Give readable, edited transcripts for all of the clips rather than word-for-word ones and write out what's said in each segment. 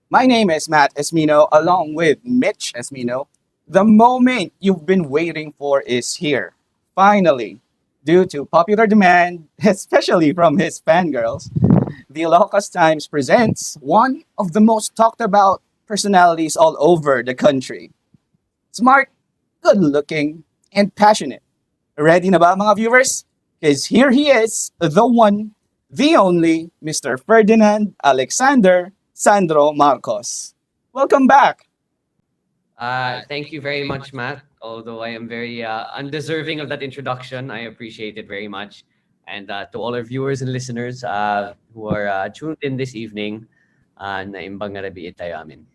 My name is Matt Esmino, along with Mitch Esmino. The moment you've been waiting for is here. Finally, due to popular demand, especially from his fangirls, the Ilocos Times presents one of the most talked about personalities all over the country. Smart, good looking, and passionate. Ready na ba mga viewers? Because here he is, the one, the only, Mr. Ferdinand Alexander Sandro Marcos. Welcome back. Thank you very much, Matt. Although I am very undeserving of that introduction, I appreciate it very much. And to all our viewers and listeners who are tuned in this evening, naimbang nga rabi tayo amin.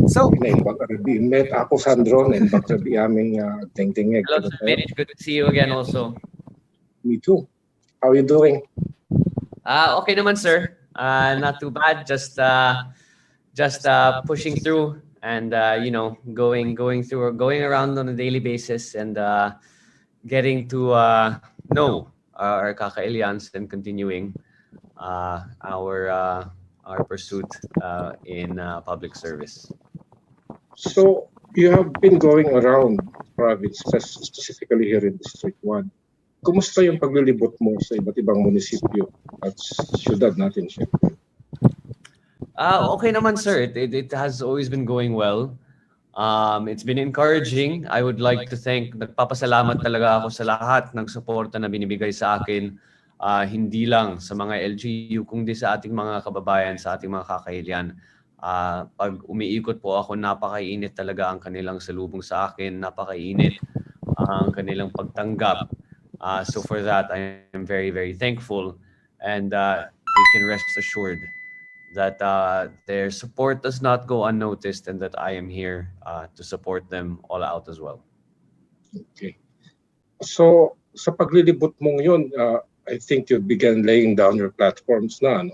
So, Naimbag arabi met ako Sandro naimbag arabi aming tingtingeg. Hello, Sir Mitch. Good to see you again also. Me too. How are you doing? Okay naman, sir. Not too bad. Just pushing through and going around on a daily basis and getting to know our kakailians and continuing our pursuit in public service. So you have been going around province, specifically here in District 1. Kumusta yung paglilibot mo sa iba't ibang munisipyo at syudad natin siya? Okay naman, sir. It has always been going well. It's been encouraging. I would like to thank, nagpapasalamat talaga ako sa lahat ng suporta na binibigay sa akin, hindi lang sa mga LGU, kundi sa ating mga kababayan, sa ating mga kakahilian. Pag umiikot po ako, napakainit talaga ang kanilang salubong sa akin, napakainit ang kanilang pagtanggap. So for that, I am very, very thankful, and they can rest assured that their support does not go unnoticed and that I am here to support them all out as well. Okay. So sa paglilibot mong yun, I think you began laying down your platforms na, no?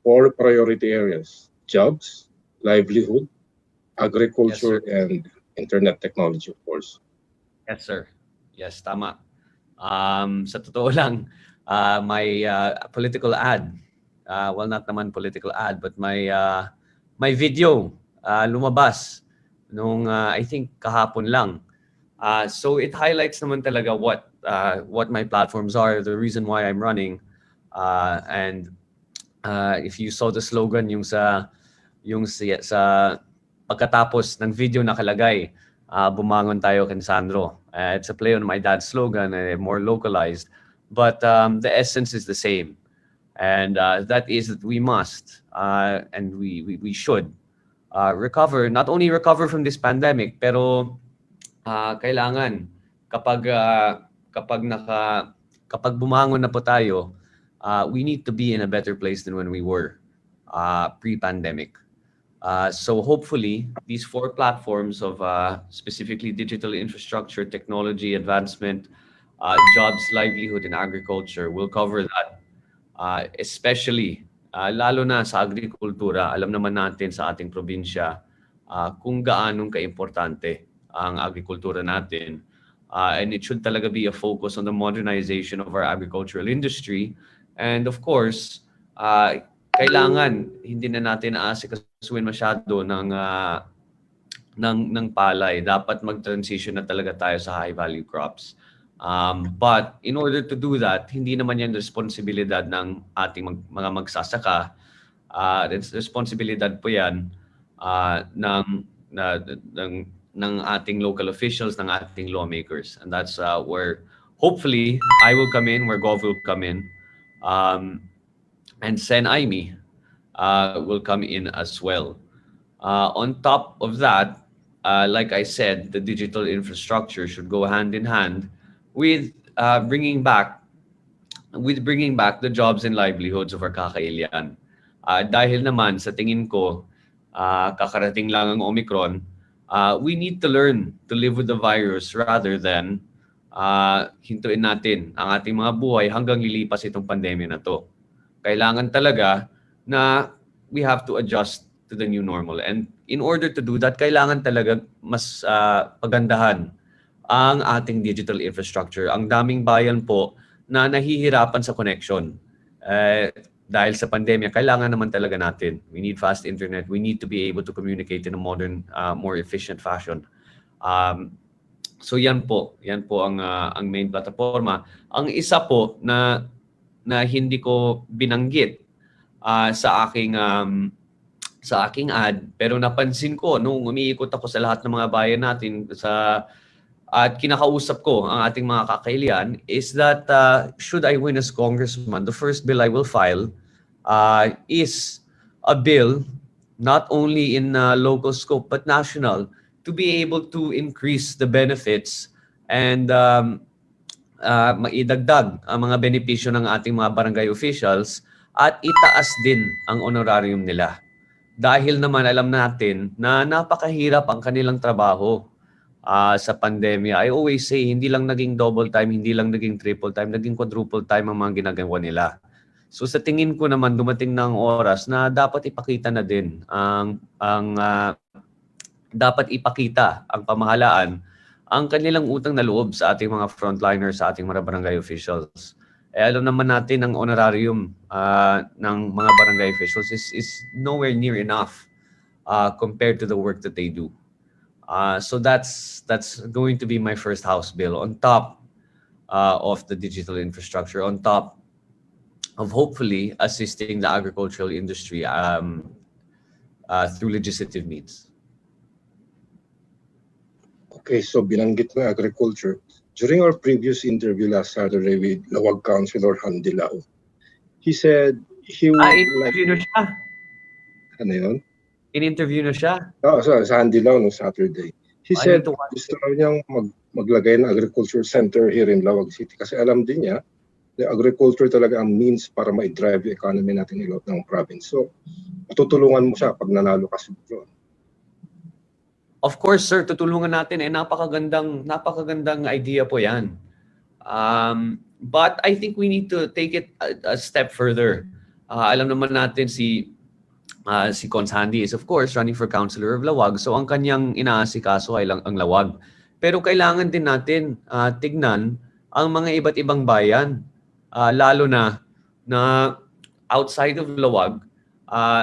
4 priority areas: jobs, livelihood, agriculture, Yes, and internet technology, of course. Yes, sir. Yes, tama. Sa totoo lang, my political ad, well, not naman political ad, but my video lumabas nung I think kahapon lang. So it highlights naman talaga what my platforms are, the reason why I'm running, and if you saw the slogan sa pagkatapos ng video nakalagay, bumangon tayo ken Sandro. It's a play on my dad's slogan, more localized, but the essence is the same, and that is that we must and we should recover, not only recover from this pandemic, pero kailangan kapag kapag bumangon na po tayo, we need to be in a better place than when we were pre-pandemic. So hopefully, these 4 platforms of specifically digital infrastructure, technology advancement, jobs, livelihood, and agriculture will cover that. Especially, lalo na sa agrikultura, alam naman natin sa ating probinsya kung gaanong kaimportante ang agrikultura natin. And it should talaga be a focus on the modernization of our agricultural industry. And of course, kailangan hindi na natin aasikasuhin masyado ng palay. Dapat mag-transition na talaga tayo sa high value crops. But in order to do that, hindi naman yan responsibilidad ng ating mga magsasaka. Responsibilidad po yan ng ating local officials, ng ating lawmakers. And that's where hopefully I will come in, where Gov will come in, and Sen Aimee will come in as well. On top of that, like I said, the digital infrastructure should go hand in hand with bringing back the jobs and livelihoods of our kakailian. Dahil naman sa tingin ko, kakarating lang ang Omicron, we need to learn to live with the virus rather than hintuin natin ang ating mga buhay hanggang lilipas itong pandemya na to. Kailangan talaga na we have to adjust to the new normal. And in order to do that, kailangan talaga mas pagandahan ang ating digital infrastructure. Ang daming bayan po na nahihirapan sa connection. dahil sa pandemya, kailangan naman talaga natin. We need fast internet. We need to be able to communicate in a modern, more efficient fashion. So yan po ang main plataforma. Ang isa po na hindi ko binanggit sa aking ad, pero napansin ko nung umiikot ako sa lahat ng mga bayan natin at kinakausap ko ang ating mga kakailian is that should I win as congressman, the first bill I will file is a bill not only in local scope but national to be able to increase the benefits and maidagdag ang mga benepisyo ng ating mga barangay officials at itaas din ang honorarium nila. Dahil naman alam natin na napakahirap ang kanilang trabaho sa pandemya. I always say, hindi lang naging double time, hindi lang naging triple time, naging quadruple time ang mga ginagawa nila. So sa tingin ko naman, dumating na ang oras na dapat ipakita na din dapat ipakita ang pamahalaan ang kanilang utang na loob sa ating mga frontliners, sa ating mga barangay officials. Alam naman natin ang honorarium ng mga barangay officials is nowhere near enough compared to the work that they do. So that's going to be my first House bill on top of the digital infrastructure, on top of hopefully assisting the agricultural industry through legislative means. Okay, so binanggit mo agriculture. During our previous interview last Saturday with Lawag Councilor Handilao, he said he would in-interview na siya. Ano yun? In-interview na siya. Sa Handilao no Saturday. He said to watch gusto raw niyang maglagay ng agriculture center here in Lawag City kasi alam din niya na agriculture talaga ang means para ma-drive yung economy natin ng province. So, matutulungan mo siya pag nanalo ka siguro. Of course, sir, tutulungan natin. Napakagandang idea po yan. But I think we need to take it a step further. Alam naman natin si Cons Handy is of course running for Councilor of Lawag. So ang kanyang inaasikaso ay ang Lawag. Pero kailangan din natin tignan ang mga iba't ibang bayan. Lalo na outside of Lawag,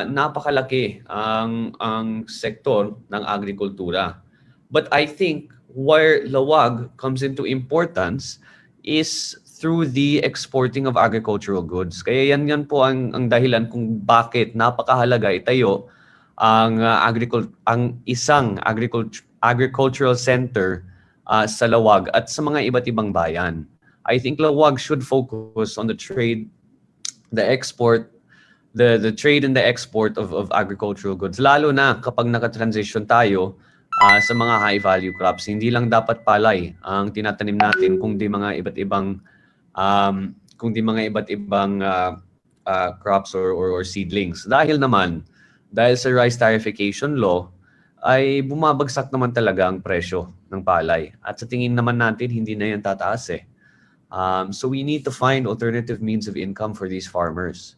napakalaki ang sektor ng agrikultura. But I think where Lawag comes into importance is through the exporting of agricultural goods. Kaya yan po ang dahilan kung bakit napakahalaga itayo ang isang agricultural center sa Lawag at sa mga iba't ibang bayan. I think Lawag should focus on the trade, the export, the trade and the export of agricultural goods, lalo na kapag naka-transition tayo sa mga high value crops. Hindi lang dapat palay ang tinatanim natin kundi mga iba't ibang crops or seedlings. Dahil sa rice tarification law ay bumabagsak naman talaga ang presyo ng palay. At sa tingin naman natin hindi na yan tataas eh. So we need to find alternative means of income for these farmers.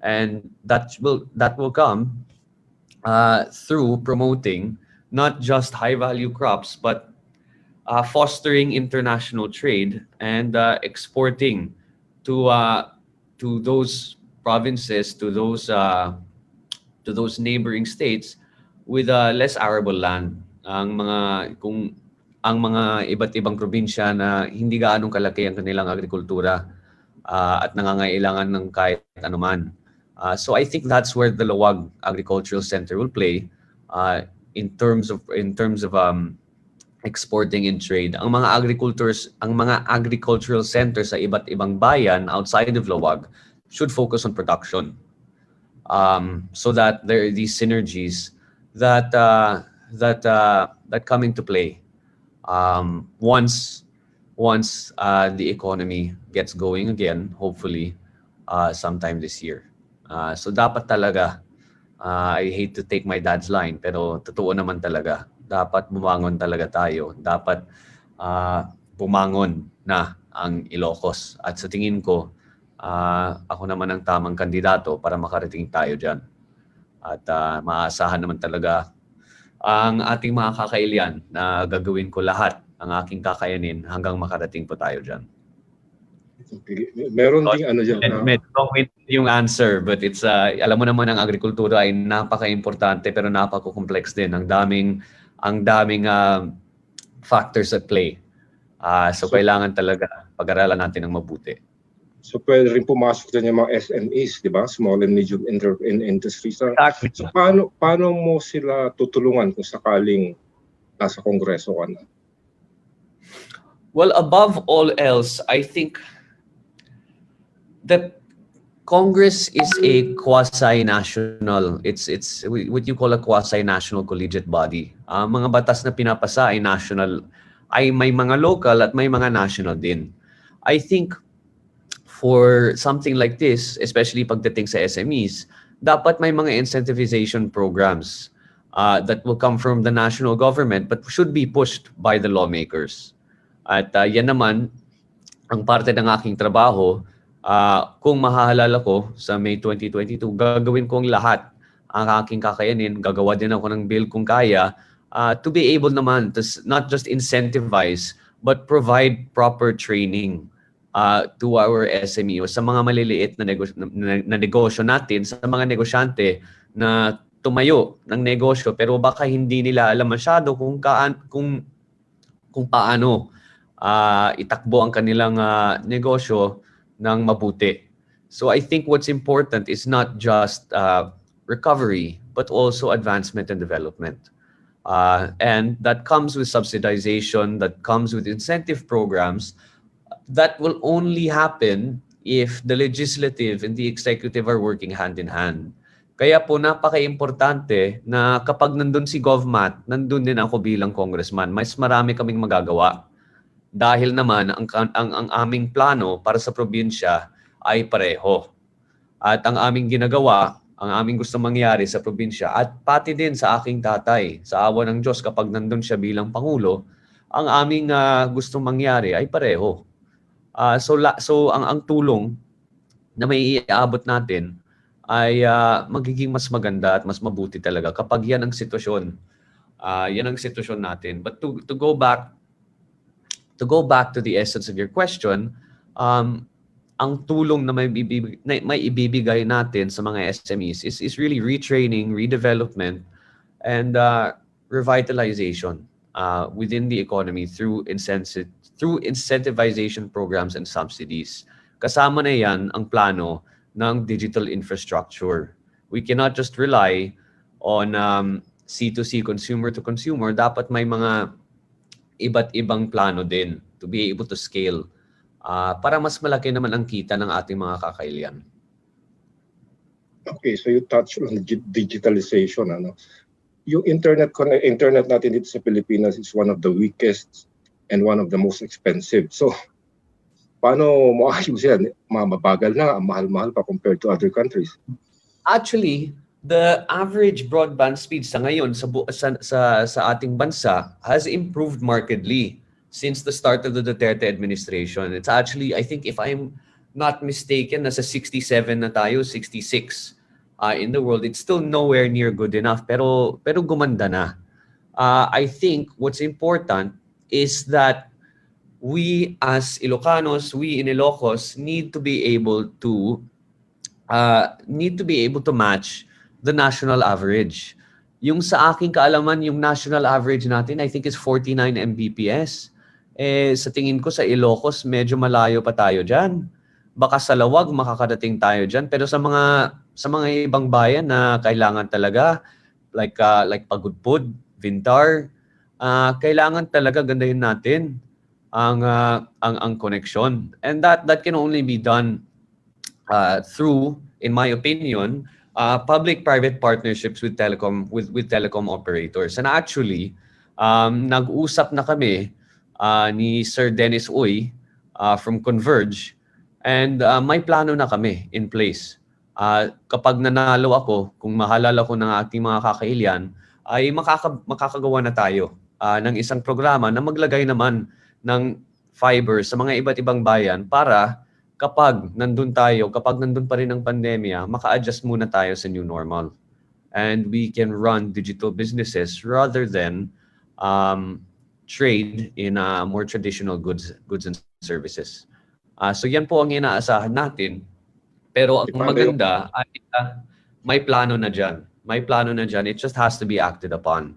And that will come through promoting not just high-value crops, but fostering international trade and exporting to those provinces, to those neighboring states with less arable land. Ang mga iba't ibang probinsya na hindi gaanong kalaki ang kanilang agrikultura at nangangailangan ng kahit anuman. So I think that's where the Lawag Agricultural Center will play in terms of exporting and trade. Ang mga agricultural centers sa iba't ibang bayan outside of Lawag should focus on production, so that there are these synergies that come into play once the economy gets going again, hopefully sometime this year. So dapat talaga, I hate to take my dad's line, pero totoo naman talaga, dapat bumangon talaga tayo. Dapat bumangon na ang Ilocos. At sa tingin ko, ako naman ang tamang kandidato para makarating tayo dyan. At maasahan naman talaga ang ating mga kakailian na gagawin ko lahat ang aking kakayanin hanggang makarating po tayo dyan. Okay. Meron ding ano dyan. Medyo long-winded yung answer, but it's alam mo naman ang agrikultura ay napaka-importante pero napaka-complex din. Ang daming factors at play. So So- kailangan talaga pag-aralan natin ng mabuti. So pwede rin pumasok dyan yung mga SMEs, di ba? Small and medium industries. Exactly. So paano mo sila tutulungan kung sakaling nasa kongreso ka na? Well, above all else, I think that Congress is a quasi-national. It's what you call a quasi-national collegiate body. Mga batas na pinapasa ay national, ay may mga local at may mga national din. I think for something like this, especially pagdating sa SMEs, dapat may mga incentivization programs that will come from the national government but should be pushed by the lawmakers. At yan naman, ang parte ng aking trabaho, kung mahahalala ko sa May 2022, gagawin ko ang lahat ang aking kakayanin. Gagawa din ako ng bill kung kaya to be able naman to not just incentivize but provide proper training to our SME o sa mga maliliit na negosyo natin, sa mga negosyante na tumayo ng negosyo pero baka hindi nila alam masyado kung paano itakbo ang kanilang negosyo ng mabuti. So I think what's important is not just recovery but also advancement and development. And that comes with subsidization, that comes with incentive programs. That will only happen if the legislative and the executive are working hand in hand. Kaya po napaka-importante na kapag nandun si GovMat, nandun din ako bilang congressman. Mas marami kaming magagawa. Dahil naman ang aming plano para sa probinsya ay pareho. At ang aming ginagawa, ang aming gusto mangyari sa probinsya at pati din sa aking tatay, sa awa ng Diyos kapag nandun siya bilang Pangulo, ang aming gusto mangyari ay pareho. So ang tulong na may iaabot natin ay magiging mas maganda at mas mabuti talaga kapag yan ang sitwasyon. Yan ang sitwasyon natin. But to go back to the essence of your question, ang tulong na may ibibigay natin sa mga SMEs is really retraining, redevelopment, and revitalization within the economy through incentivization programs and subsidies. Kasama na yan ang plano ng digital infrastructure. We cannot just rely on C2C, consumer to consumer. Dapat may mga iba't ibang plano din to be able to scale para mas malaki naman ang kita ng ating mga kakailian. Okay, so you touched on digitalization. Yung internet natin dito sa Pilipinas is one of the weakest and one of the most expensive. So, paano mo ayos yan? Mabagal na, mahal-mahal pa compared to other countries. Actually, the average broadband speed sa ngayon sa ating bansa has improved markedly since the start of the Duterte administration. It's actually, I think if I'm not mistaken, nasa 67 na tayo, 66 in the world. It's still nowhere near good enough, pero gumanda na. I think what's important is that we as Ilocanos, we in Ilocos need to be able to match the national average. Yung sa aking kaalaman, yung national average natin, I think is 49 Mbps. Sa tingin ko sa Ilocos, medyo malayo pa tayo dyan. Baka sa Lawag, makakarating tayo dyan. Pero sa mga ibang bayan na kailangan talaga, like Pagudpud, Vintar, kailangan talaga gandahin natin ang connection. And that can only be done through, in my opinion, public-private partnerships with telecom operators. And actually, nag-usap na kami ni Sir Dennis Uy from Converge, and may plano na kami in place. Kapag nanalo ako, kung mahalal ako ng ating mga kakailian, ay makakagawa na tayo ng isang programa na maglagay naman ng fiber sa mga iba't ibang bayan para kapag nandun pa rin ang pandemya, maka-adjust muna tayo sa new normal. And we can run digital businesses rather than trade in more traditional goods and services. So yan po ang inaasahan natin. Pero ang Paano yung maganda ay may plano na dyan. May plano na dyan. It just has to be acted upon.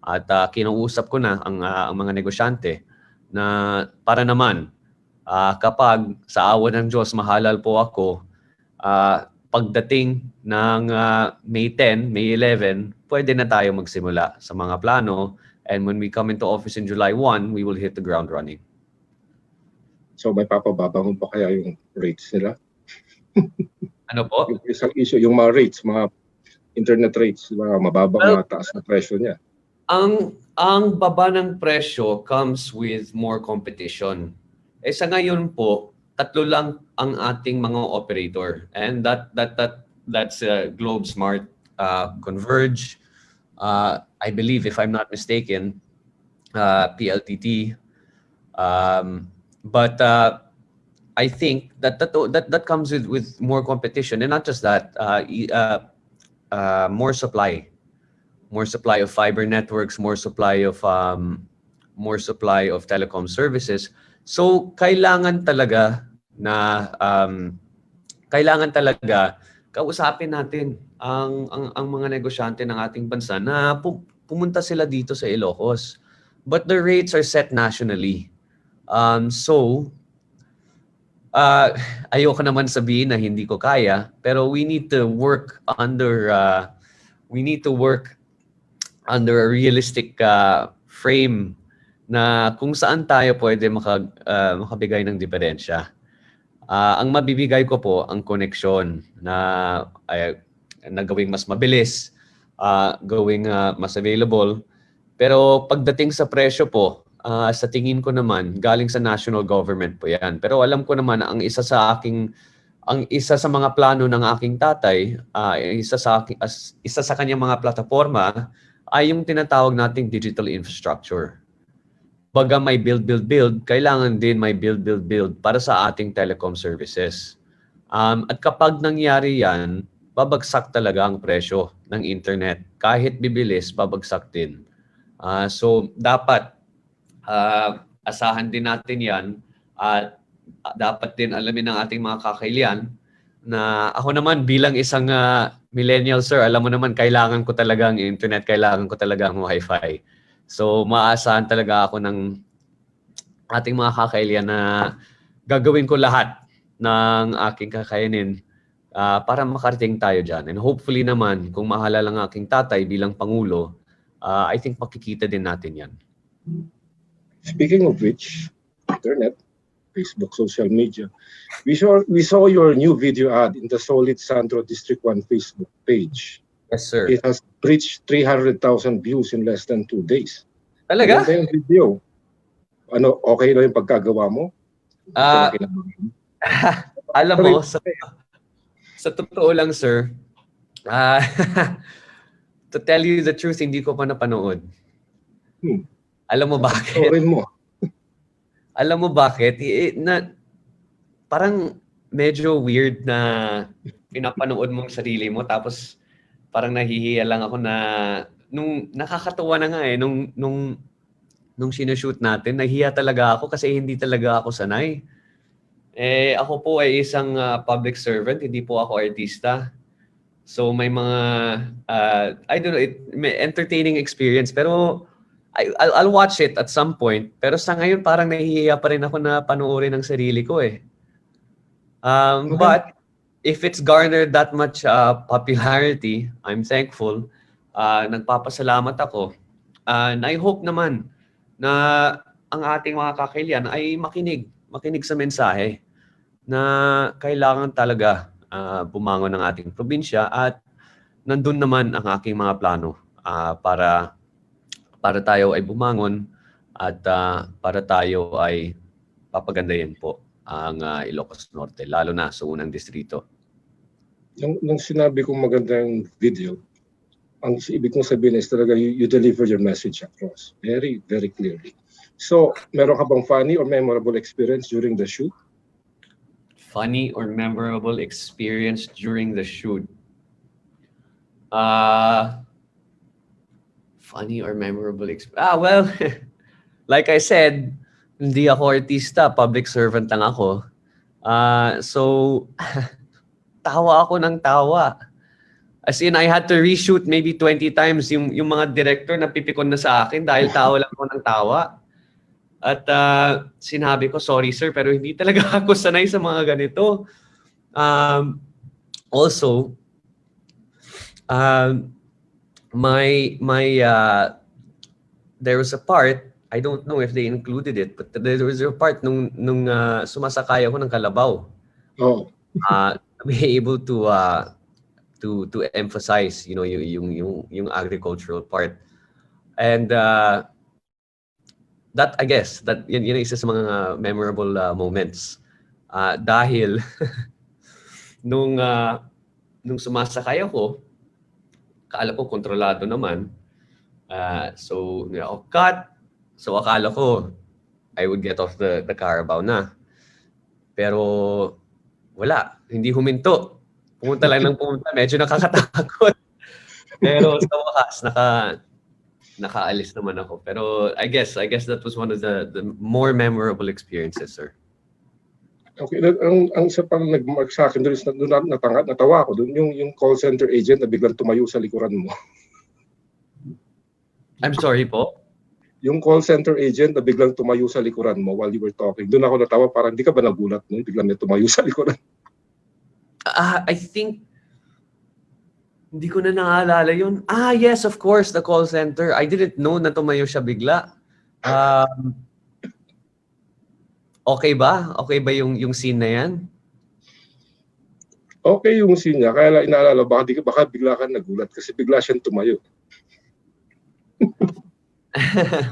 At kinausap ko na ang mga negosyante na para naman kapag sa awa ng Diyos mahalal po ako, pagdating ng May 10, May 11, pwede na tayo magsimula sa mga plano. And when we come into office in July 1, we will hit the ground running. So may papababa mo pa kaya yung rates nila? Ano po? Yung isang issue, yung mga rates, mga internet rates, mababang Well, mataas na presyo niya. Ang baba ng presyo comes with more competition. Sa ngayon po, tatlo lang ang ating mga operator. And that's GlobeSmart, Converge, I believe if I'm not mistaken, PLDT. But I think that comes with more competition, and not just that, more supply of fiber networks, more supply of telecom services. So kailangan talaga kausapin natin ang mga negosyante ng ating bansa na pumunta sila dito sa Ilocos. But the rates are set nationally. So ayoko naman sabihin na hindi ko kaya, pero we need to work under a realistic frame na kung saan tayo pwede makabigay ng diferensya. Ang mabibigay ko po ang koneksyon na gawing mas mabilis, gawing mas available. Pero pagdating sa presyo po, sa tingin ko naman galing sa national government po 'yan. Pero alam ko naman na ang isa sa mga plano ng aking tatay, isa sa kanyang mga plataforma ay yung tinatawag nating digital infrastructure. Baga may build, kailangan din may build para sa ating telecom services. At kapag nangyari yan, babagsak talaga ang presyo ng internet. Kahit bibilis, babagsak din. So dapat asahan din natin yan at dapat din alamin ng ating mga kakailian na ako naman bilang isang millennial sir, alam mo naman kailangan ko talaga ang internet, kailangan ko talaga ang wifi. So maaasahan talaga ako ng ating mga kakailian na gagawin ko lahat ng aking kakayanin para makarating tayo dyan. And hopefully naman, kung mahalal ang aking tatay bilang Pangulo, I think makikita din natin yan. Speaking of which, internet, Facebook, social media, we saw your new video ad in the Solid Sandro District 1 Facebook page. Yes, sir. It has reached 300,000 views in less than 2 days. Talaga? Maganda yung video. Ano, okay na yung pagkagawa mo? Alam mo, sa totoo lang, sir, to tell you the truth, hindi ko pa napanood. Alam mo bakit? Mo. Alam mo bakit? Parang medyo weird na pinapanood mong sarili mo tapos parang nahihiya lang ako na nung nakakatuwa na nga nung sinushoot natin, nahihiya talaga ako kasi hindi talaga ako sanay. Ako po ay isang public servant, hindi po ako artista. So may mga I don't know, may entertaining experience pero I'll watch it at some point. Pero sa ngayon parang nahihiya pa rin ako na panoorin ang sarili ko eh. But if it's garnered that much popularity, I'm thankful. Nagpapasalamat ako. And I hope naman na ang ating mga kakailian ay makinig sa mensahe na kailangan talaga bumangon ng ating probinsya at nandun naman ang aking mga plano para tayo ay bumangon at para tayo ay papagandahin po ang Ilocos Norte, lalo na sa unang distrito. Nung sinabi kong maganda yung video, ang ibig kong sabihin is talaga you deliver your message across very, very clearly. So, meron ka bang funny or memorable experience during the shoot? Funny or memorable experience during the shoot? Funny or memorable experience? Well, like I said, hindi ako artista, public servant lang ako. So, tawa ako ng tawa. As in, I had to reshoot maybe 20 times yung mga director na pipikon na sa akin dahil tawa lang ako ng tawa. At sinabi ko, sorry sir, pero hindi talaga ako sanay sa mga ganito. Also, there was a part, I don't know if they included it, but there was a part nung sumasakay ako ng kalabaw. Oh. To be able to emphasize, yung agricultural part. And that, I guess, that yun isa sa mga memorable moments. Dahil nung sumasakay ako, akala ko kontrolado naman. So, cut. So, akala ko I would get off the Carabao na. Pero wala, hindi huminto. Pumunta lang ng pumunta, medyo nakakatakot. Pero sa wakas, nakaalis naman ako. Pero I guess that was one of the more memorable experiences, sir. Okay, ang isa pang nag-mark sa akin doon is natawa ako doon yung call center agent na biglang tumayo sa likuran mo. I'm sorry po? Yung call center agent na biglang tumayo sa likuran mo while you were talking. Doon ako natawa, parang hindi ka ba nagulat no? Biglang may tumayo sa likuran. I think hindi ko na naalala yun. Yes, of course, the call center. I didn't know na tumayo siya bigla. Okay ba? Okay ba yung scene na yan? Okay yung scene niya. Kaya lang inaalala, baka bigla ka nagulat kasi bigla siyang tumayo.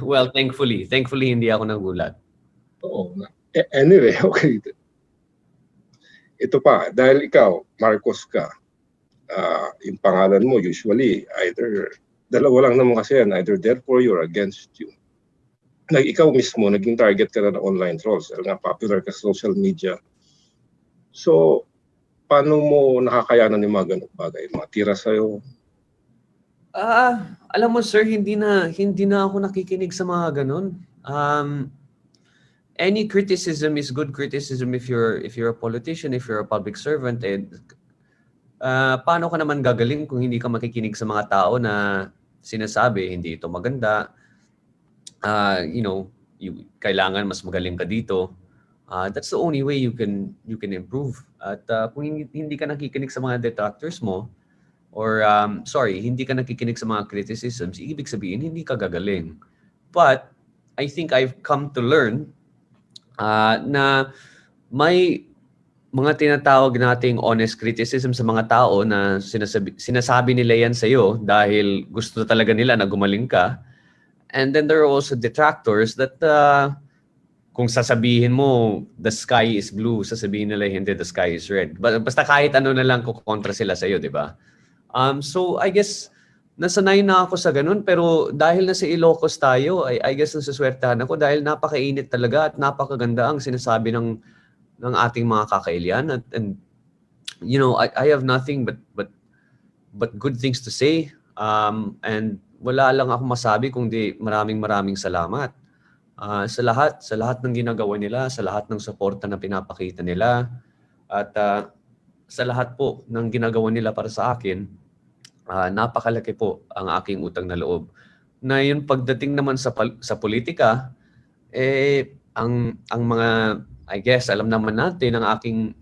Well, thankfully hindi ako nagulat. Oo. Anyway, okay. Ito pa, dahil ikaw, Marcos ka, yung pangalan mo usually either, dalawa lang naman kasi yan, either therefore you or against you. Ikaw mismo, naging target ka na ng online trolls dahil nga popular ka sa social media. So, paano mo nakakayanan yung mga ganong bagay? Mga tira sa'yo? Alam mo sir, hindi na ako nakikinig sa mga ganon. Any criticism is good criticism if you're a politician, if you're a public servant. Paano ka naman gagaling kung hindi ka makikinig sa mga tao na sinasabi hindi ito maganda? Kailangan mas magaling ka dito. That's the only way you can improve. At kung hindi ka nakikinig sa mga detractors mo, or hindi ka nakikinig sa mga criticisms, ibig sabihin hindi ka gagaling. But I think I've come to learn na may mga tinatawag nating honest criticism sa mga tao na sinasabi nila yan sa'yo dahil gusto talaga nila na gumaling ka. And then there are also detractors that kung sasabihin mo the sky is blue, sasabihin nila hindi, the sky is red. Basta kahit ano na lang kukontra sila sa'yo, di ba? So I guess nasanay na ako sa ganun, pero dahil nasa Ilocos tayo, I guess nasaswertahan ako dahil napakainit talaga at napakaganda ang sinasabi ng ating mga kakailian. And I have nothing but good things to say. And wala lang ako masabi kundi maraming salamat. Sa lahat ng ginagawa nila, sa lahat ng suporta na pinapakita nila, at sa lahat po ng ginagawa nila para sa akin, napakalaki po ang aking utang na loob. Na yung pagdating naman sa politika, ang mga, I guess, alam naman natin ang aking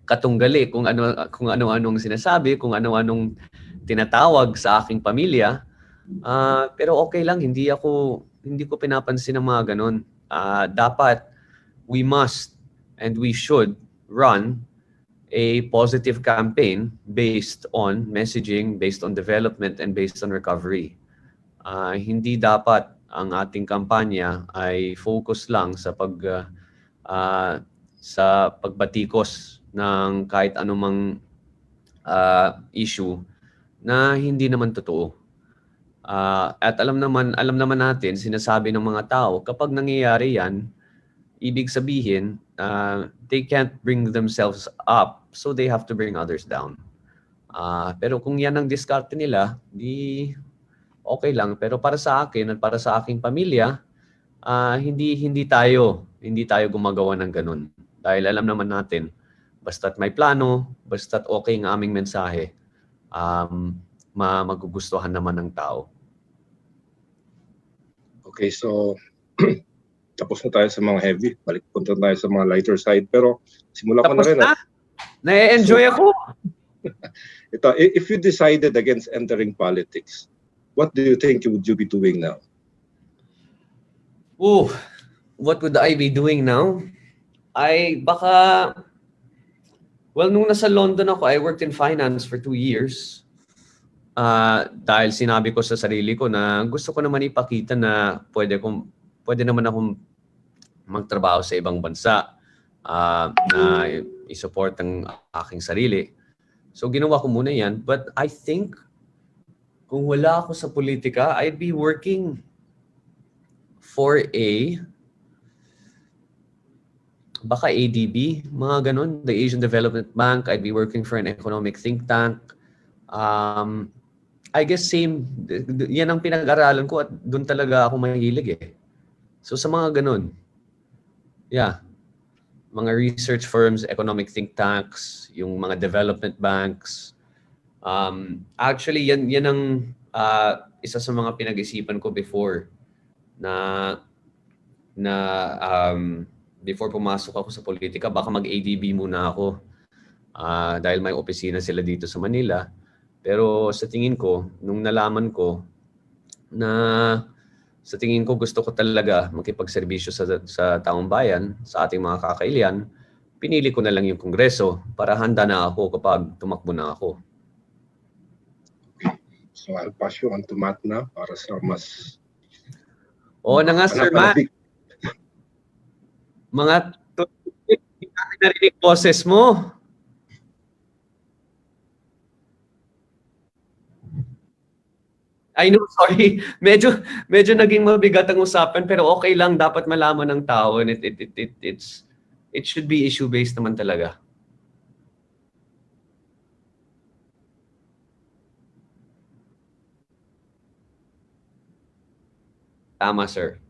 katunggali kung ano-anong sinasabi, kung ano-anong tinatawag sa aking pamilya. Pero okay lang, hindi ko pinapansin ang mga ganun. Dapat we must and we should run a positive campaign based on messaging, based on development, and based on recovery. Hindi dapat ang ating kampanya ay focus lang sa pagbatikos ng kahit anumang issue na hindi naman totoo. At alam naman natin, sinasabi ng mga tao, kapag nangyayari yan, ibig sabihin, they can't bring themselves up, so they have to bring others down. Pero kung yan ang diskarte nila, di okay lang. Pero para sa akin at para sa aking pamilya, hindi tayo gumagawa ng ganun. Dahil alam naman natin, basta't may plano, basta't okay ang aming mensahe, magugustuhan naman ng tao. Okay, so tapos na tayo sa mga heavy. Balik punta tayo sa mga lighter side. Pero simula ko na Tapos rin. na? Na-enjoy ako. Ito, if you decided against entering politics, what do you think would you be doing now? Ooh, what would I be doing now? Well, nung nasa London ako, I worked in finance for 2 years. Dahil sinabi ko sa sarili ko na gusto ko naman ipakita na pwede naman akong magtrabaho sa ibang bansa na i-support ang aking sarili. So ginawa ko muna yan. But I think kung wala ako sa politika, I'd be working for baka ADB, mga ganun, the Asian Development Bank. I'd be working for an economic think tank. I guess same, yan ang pinag-aralan ko at doon talaga ako mahilig eh. So sa mga ganun, yeah, mga research firms, economic think tanks, yung mga development banks. Actually, yan ang isa sa mga pinag-isipan ko before before pumasok ako sa politika, baka mag-ADB muna ako dahil may opisina sila dito sa Manila. Pero sa tingin ko, nung nalaman ko na sa tingin ko gusto ko talaga makipagserbisyo sa taong bayan, sa ating mga kakailian, pinili ko na lang yung Kongreso para handa na ako kapag tumakbo na ako. So I'll pass you on to Matt na para sa mas... Oo na nga, Sir Matt. Mga narinig boses mo. I know, sorry. Medyo naging mabigat ang usapan pero okay lang, dapat malaman ng tao and it should be issue based naman talaga. Tama, sir.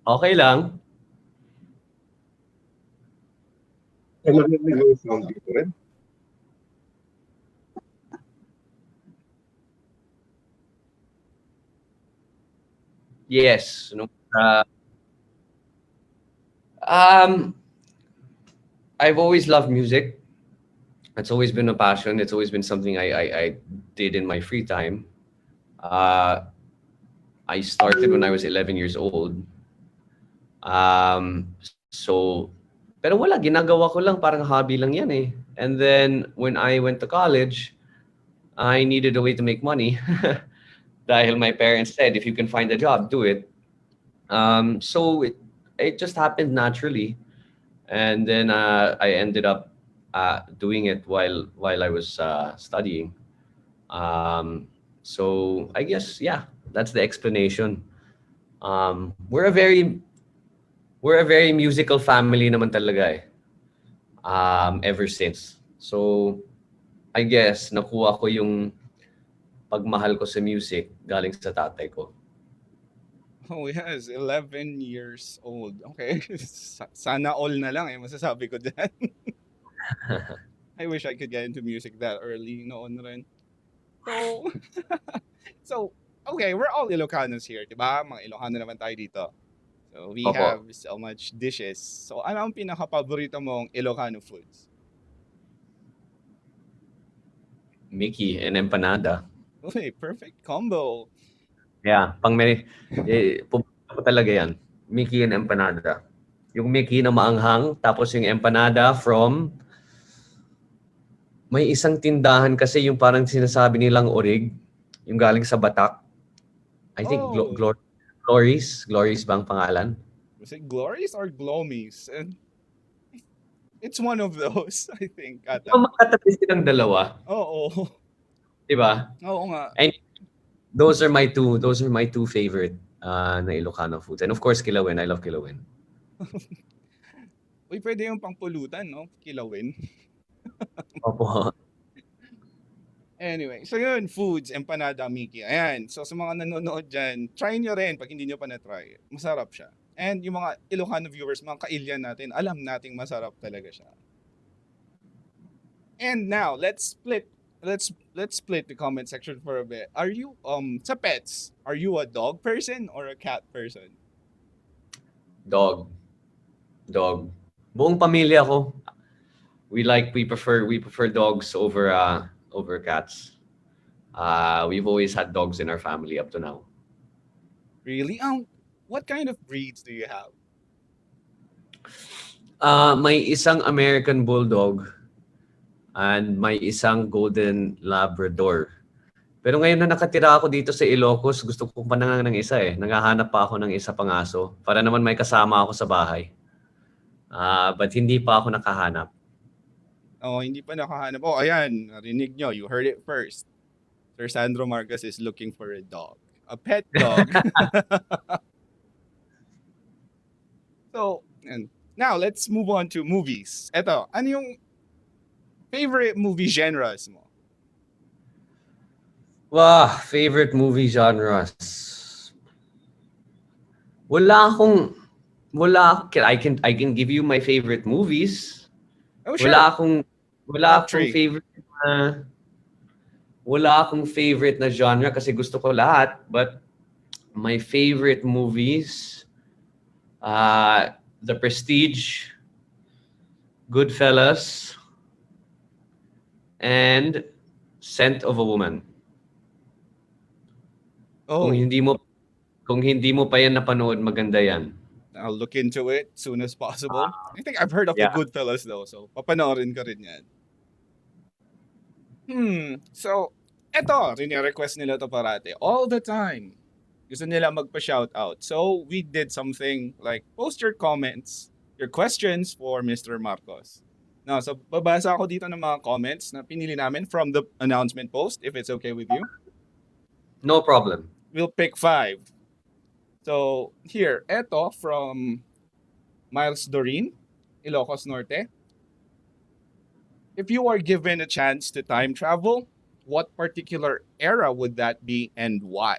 Okay lang. Yes. I've always loved music. It's always been a passion. It's always been something I did in my free time. I started when I was 11 years old. Pero wala, ginagawa ko lang, parang hobby lang yan eh. And then when I went to college, I needed a way to make money. Dahil my parents said, if you can find a job, do it. So it just happened naturally. And then I ended up doing it while I was studying. So I guess, yeah, that's the explanation. We're a very musical family naman talaga eh. Ever since. So I guess nakuha ko yung pagmahal ko sa music galing sa tatay ko. Oh yes, 11 years old. Okay. Sana all na lang eh, masasabi ko dyan. I wish I could get into music that early noon rin. So, okay, we're all Ilocanos here, di ba? Mga Ilocano naman tayo dito. So, we Opo. have so much dishes. So, ano ang pinaka-paborito mong Ilocano foods? Mickey and empanada. Okay, perfect combo. Yeah, pupunta ko talaga yan. Mickey and empanada. Yung Mickey na maanghang, tapos yung empanada from... May isang tindahan kasi yung parang sinasabi nilang orig, yung galing sa Batak. I think Glories ba ang pangalan? Was it Glories or Glomies? And it's one of those, I think. Magkatabi silang dalawa. Oo. Diba? Oo nga. And those are my two favorite na Ilocano foods. And of course, kilawin. I love kilawin. Uy, pwede yung pangpulutan, no? Kilawin. Opo. Anyway, so yun, foods, empanada, Mickey. Ayan. So sa mga nanonood dyan, try nyo rin pag hindi nyo pa na-try. Masarap siya. And yung mga Ilocano viewers, mga kailyan natin, alam nating masarap talaga siya. And now, let's split the comment section for a bit. Are you sa pets, are you a dog person or a cat person? Dog. Dog. Buong pamilya ko. We prefer dogs over cats. We've always had dogs in our family up to now. Really? What kind of breeds do you have? May isang American Bulldog and may isang Golden Labrador. Pero ngayon na nakatira ako dito sa Ilocos, gusto ko pa na ng isa eh. Nanghahanap pa ako ng isa pang aso para naman may kasama ako sa bahay. But hindi pa ako nakahanap. Oh, hindi pa nakahanap. Oh, ayan, narinig nyo. You heard it first. Sir Sandro Marcos is looking for a dog. A pet dog. So, and now let's move on to movies. Eto, ano yung favorite movie genres mo? Wow, favorite movie genres. I can give you my favorite movies. Oh, sure. Wala Top akong three. favorite na genre kasi gusto ko lahat, but my favorite movies, The Prestige, Goodfellas, and Scent of a Woman. Oh, Kung hindi mo pa yan napanood, maganda yan. I'll look into it soon as possible. I think I've heard of the Yeah. Goodfellas though, so papanoorin ko rin yan. So, eto, request nila to parate. All the time. Gusto nila magpa-shoutout. So, we did something like post your comments, your questions for Mr. Marcos. No, so babasa ako dito ng mga comments na pinili namin from the announcement post, if it's okay with you. No problem. We'll pick 5. So, here, eto from Miles Dorin, Ilocos Norte. If you are given a chance to time travel, what particular era would that be and why?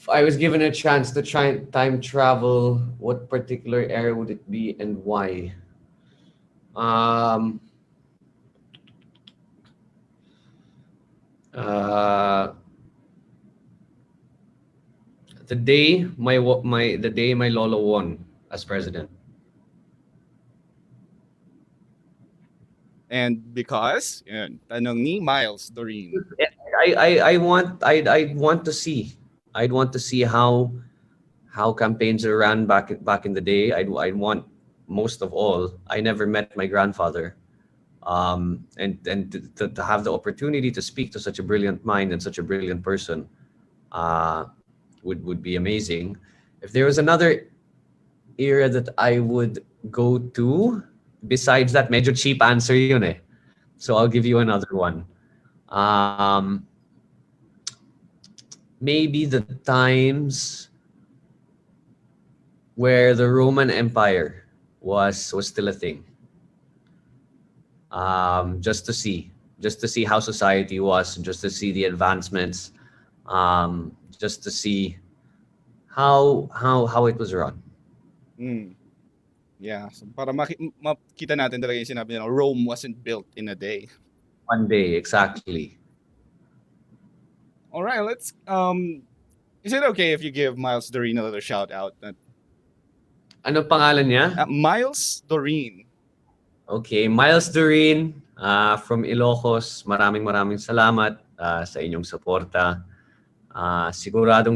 If I was given a chance to try time travel, what particular era would it be and why? The day my lolo won as president. And because, yun, tanong ni Miles Doreen. I'd want to see how campaigns are ran back in the day. I'd want, most of all, I never met my grandfather. And to have the opportunity to speak to such a brilliant mind and such a brilliant person would be amazing. If there was another era that I would go to, besides that, medyo cheap answer yun eh. So I'll give you another one. Maybe the times where the Roman Empire was still a thing. Just to see how society was, just to see the advancements, just to see how it was run. Yeah, so para makita natin talaga yung sinabi nila, Rome wasn't built in a day. One day, exactly. All right, let's is it okay if you give Miles Doreen a little shout out? Ano pangalan niya? Miles Doreen. Okay, Miles Doreen from Ilocos. Maraming salamat sa inyong suporta. Sigurado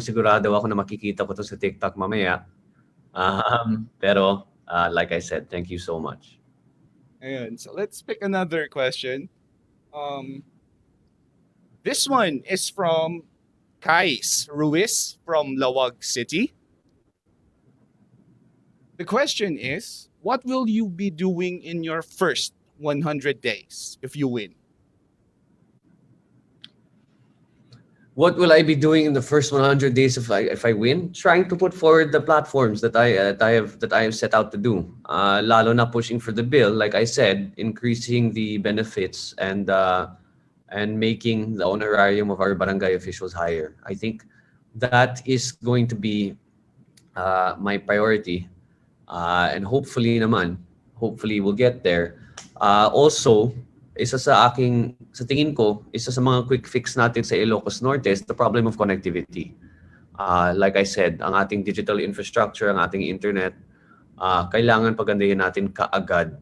ako na makikita ko to sa TikTok mamaya. Pero like I said, thank you so much. Ayun, so let's pick another question. This one is from Kais Ruiz from Lawag City. The question is, what will you be doing in your first 100 days if you win? What will I be doing in the first 100 days if I win? Trying to put forward the platforms that I have set out to do. Lalo na pushing for the bill, like I said, increasing the benefits and making the honorarium of our barangay officials higher. I think that is going to be my priority, and hopefully we'll get there. Also, sa tingin ko, isa sa mga quick fix natin sa Ilocos Norte is the problem of connectivity. Like I said, ang ating digital infrastructure, ang ating internet, kailangan pagandahin natin kaagad.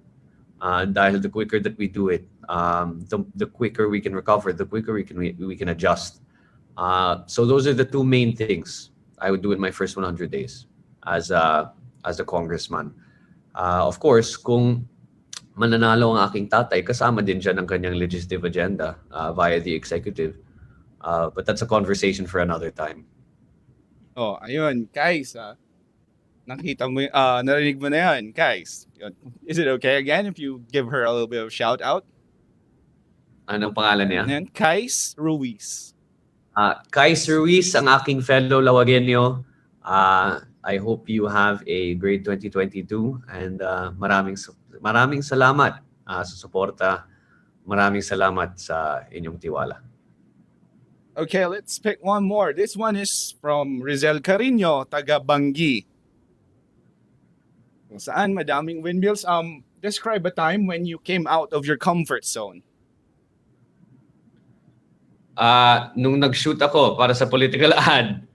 Dahil the quicker that we do it, the quicker we can recover, the quicker we can adjust. So those are the two main things I would do in my first 100 days as a congressman. Of course, kung mananalo ang aking tatay, kasama din dyan ang kanyang legislative agenda via the executive. But that's a conversation for another time. Oh, ayun, guys. Nakita mo, narinig mo na yan, guys. Is it okay again if you give her a little bit of shout out? Anong pangalan niya? Ayan, Kais Ruiz. Kais Ruiz, ang aking fellow Lawagenyo. I hope you have a great 2022 and maraming salamat sa suporta. Maraming salamat sa inyong tiwala. Okay, let's pick one more. This one is from Rizel Carino, taga Bangi. Kung saan madaming windmills. Describe a time when you came out of your comfort zone. Nung nag-shoot ako para sa political ad,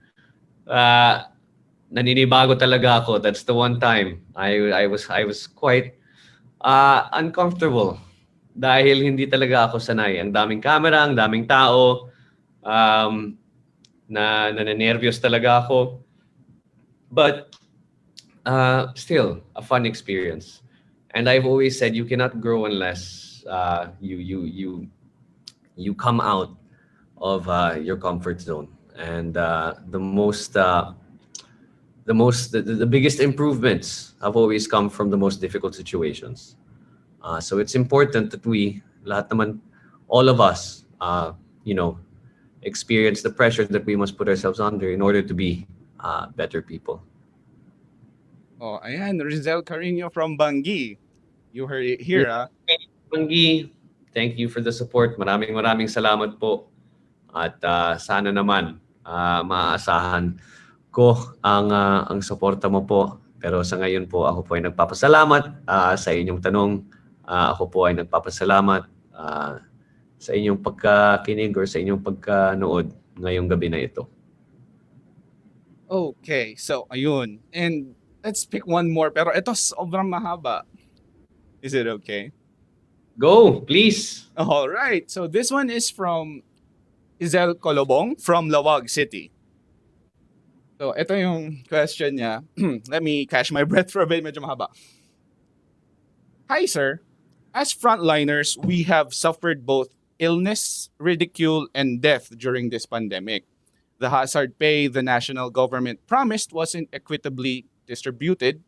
naninibago talaga ako. That's the one time I was quite uncomfortable dahil hindi talaga ako sanay. Ang daming camera, ang daming tao, nanenervyos talaga ako. But still a fun experience. And I've always said you cannot grow unless you come out of your comfort zone. And the biggest improvements have always come from the most difficult situations. So it's important that lahat naman, all of us, experience the pressure that we must put ourselves under in order to be better people. Oh, ayan, Rizel Carino from Bangi. You heard it here, Bangi, thank you for the support. Maraming salamat po. At sana naman maaasahan ko ang suporta mo po. Pero sa ngayon po, ako po ay nagpapasalamat sa inyong tanong. Ako po ay nagpapasalamat sa inyong pagkakinig or sa inyong pagkanood ngayong gabi na ito. Okay, so ayun. And let's pick one more. Pero ito sobrang mahaba. Is it okay? Go, please. All right. So this one is from Izel Colobong from Lawag City. So ito yung question niya. Let me catch my breath for a bit. Medyo mahaba. Hi, sir. As frontliners, we have suffered both illness, ridicule, and death during this pandemic. The hazard pay the national government promised wasn't equitably distributed.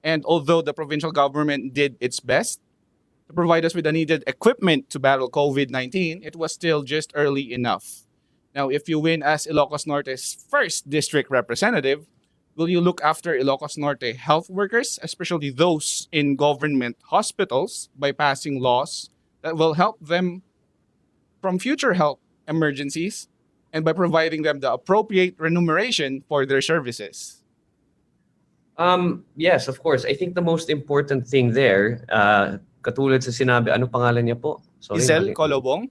And although the provincial government did its best to provide us with the needed equipment to battle COVID-19, it was still just early enough. Now, if you win as Ilocos Norte's first district representative, will you look after Ilocos Norte health workers, especially those in government hospitals, by passing laws that will help them from future health emergencies and by providing them the appropriate remuneration for their services? Yes, of course. I think the most important thing there, katulad sa sinabi, ano pangalan niya po? Izel Colobong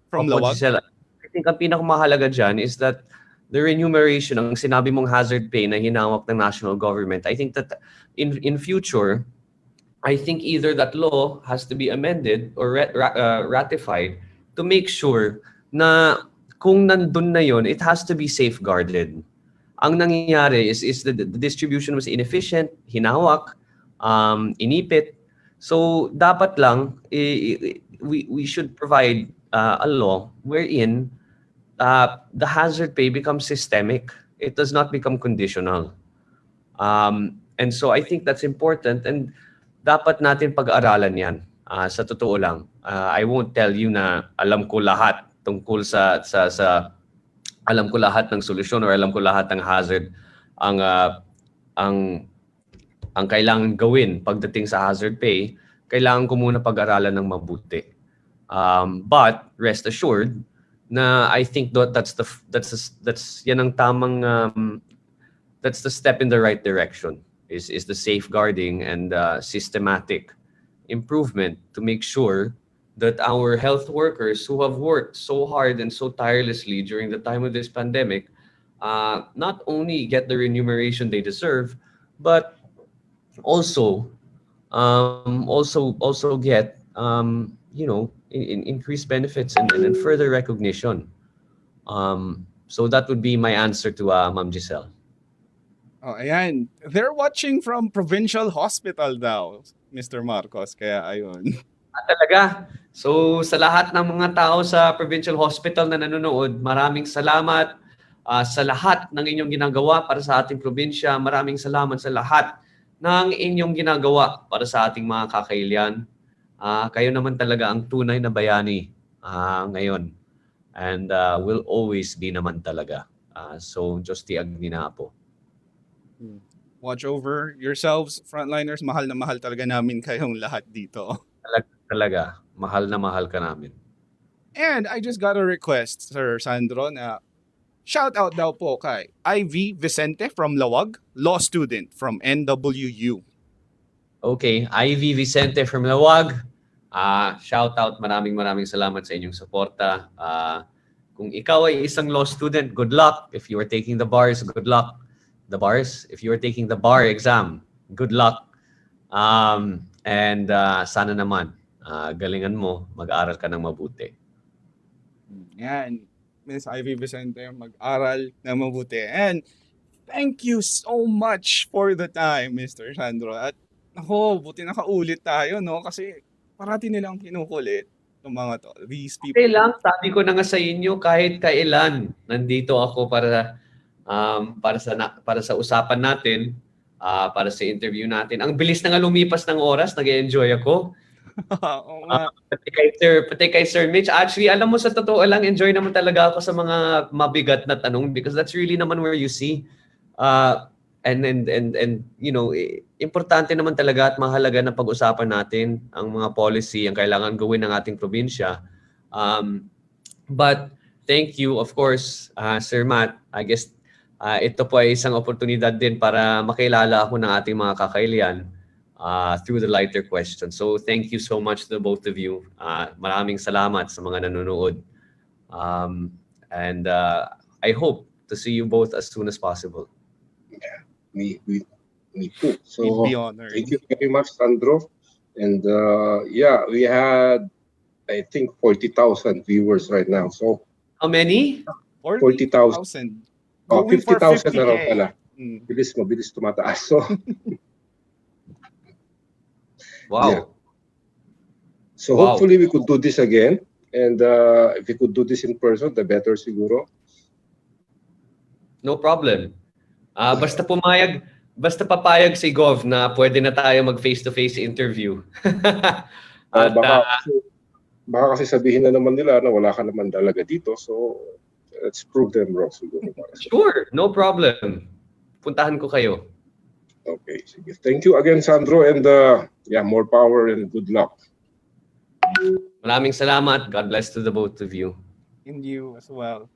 from Opo, Lawag. Giselle. I think ang pinakamahalaga dyan is that the remuneration, ang sinabi mong hazard pay na hinawak ng national government, I think that in future, I think either that law has to be amended or ratified to make sure na kung nandun na yon, it has to be safeguarded. Ang nangyayari is the distribution was inefficient, hinawak, inipit. So dapat lang we should provide a law wherein the hazard pay becomes systemic. It does not become conditional. And so I think that's important and dapat natin pag-aralan yan. Sa totoo lang. I won't tell you na alam ko lahat tungkol sa alam ko lahat ng solusyon or alam ko lahat ng hazard ang ang ang kailangan gawin pagdating sa hazard pay, kailangan ko muna pag-aralan ng mabuti. But rest assured na I think that's yan ang tamang that's the step in the right direction is the safeguarding and systematic improvement to make sure that our health workers who have worked so hard and so tirelessly during the time of this pandemic not only get the remuneration they deserve, but also also get increased benefits and further recognition. So that would be my answer to Ma'am Giselle. Oh, ayan. They're watching from Provincial Hospital daw, Mr. Marcos. Kaya ayun. Talaga. So sa lahat ng mga tao sa Provincial Hospital na nanonood, maraming salamat sa lahat ng inyong ginagawa para sa ating probinsya. Maraming salamat sa lahat ng inyong ginagawa para sa ating mga kakailian. Kayo naman talaga ang tunay na bayani ngayon. And will always be naman talaga. So just tiag na po. Watch over yourselves, frontliners. Mahal na mahal talaga namin kayong lahat dito. Talaga, mahal na mahal ka namin. And I just got a request, Sir Sandro, na shout out daw po kay Ivy Vicente from Lawag, law student from NWU. Okay, Ivy Vicente from Lawag. Shout out, maraming salamat sa inyong suporta. Kung ikaw ay isang law student, good luck. If you are taking the bars, good luck. The bars, if you are taking the bar exam, good luck. And sana naman, galingan mo, mag-aral ka ng mabuti. Yan, Miss Ivy Vicente, mag-aral na mabuti. And thank you so much for the time, Mr. Sandro. At ako, buti nakaulit tayo, no? Kasi parati nilang kinukulit ng mga to. These people. Okay lang, sabi ko na nga sa inyo, kahit kailan, nandito ako para sa usapan natin, para sa interview natin. Ang bilis na nga lumipas ng oras, nag-enjoy ako. Pati kay Sir Mitch. Actually, alam mo, sa totoo lang, enjoy naman talaga ako sa mga mabigat na tanong because that's really naman where you see and importante naman talaga at mahalaga na pag-usapan natin ang mga policy, ang kailangan gawin ng ating probinsya. But thank you, of course, Sir Matt. I guess ito po ay isang oportunidad din para makilala ako ng ating mga kakailian through the lighter question. So thank you so much to the both of you. Maraming salamat sa mga nanonood. And I hope to see you both as soon as possible. Yeah, me too. So We'd be honored. thank you very much, Sandro. And yeah, we had, I think, 40,000 viewers right now. So how many? 40,000. Oh, 50,000 na raw pala. Mabilis tumataas. So, wow. Yeah. So hopefully we could do this again. And if we could do this in person, the better siguro. No problem. Basta papayag si Gov na pwede na tayo mag face-to-face interview. At, baka kasi sabihin na naman nila na wala ka naman talaga dito. So let's prove them wrong siguro. Sure, no problem. Puntahan ko kayo. Okay, sige. Thank you again, Sandro, and yeah, more power and good luck. Maraming salamat. God bless to the both of you. And you as well.